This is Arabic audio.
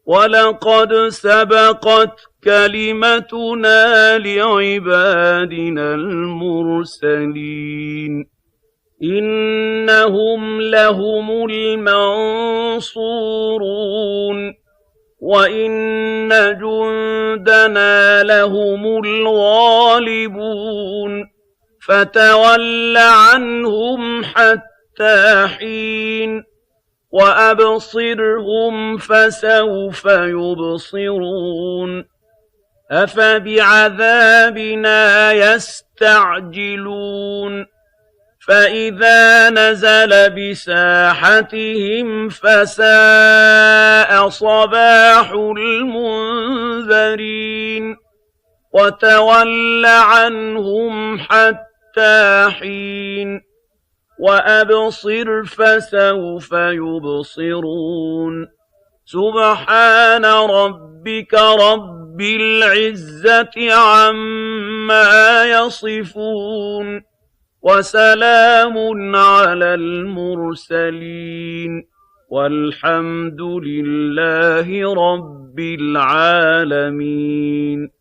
وَلَقَدْ سَبَقَتْ كَلِمَتُنَا لِعِبَادِنَا الْمُرْسَلِينَ إِنَّهُمْ لَهُمُ الْمَنصُورُونَ وَإِنَّ جُندَنَا لَهُمُ الْغَالِبُونَ فَتَوَلَّ عَنْهُمْ حَتَّىٰ حِينٍ وَأَبْصِرْهُمْ فَسَوْفَ يُبْصِرُونَ أَفَبِعَذَابِنَا يَسْتَعْجِلُونَ فَإِذَا نَزَلَ بِسَاحَتِهِمْ فَسَاءَ صَبَاحُ الْمُنذَرِينَ وَتَوَلَّ عَنْهُمْ حَتَّىٰ حِينٍ وَأَبْصِرْ فَسَوْفَ يُبْصِرُونَ سُبْحَانَ رَبِّكَ رَبِّ الْعِزَّةِ عَمَّا يَصِفُونَ وَسَلَامٌ عَلَى الْمُرْسَلِينَ وَالْحَمْدُ لِلَّهِ رَبِّ الْعَالَمِينَ.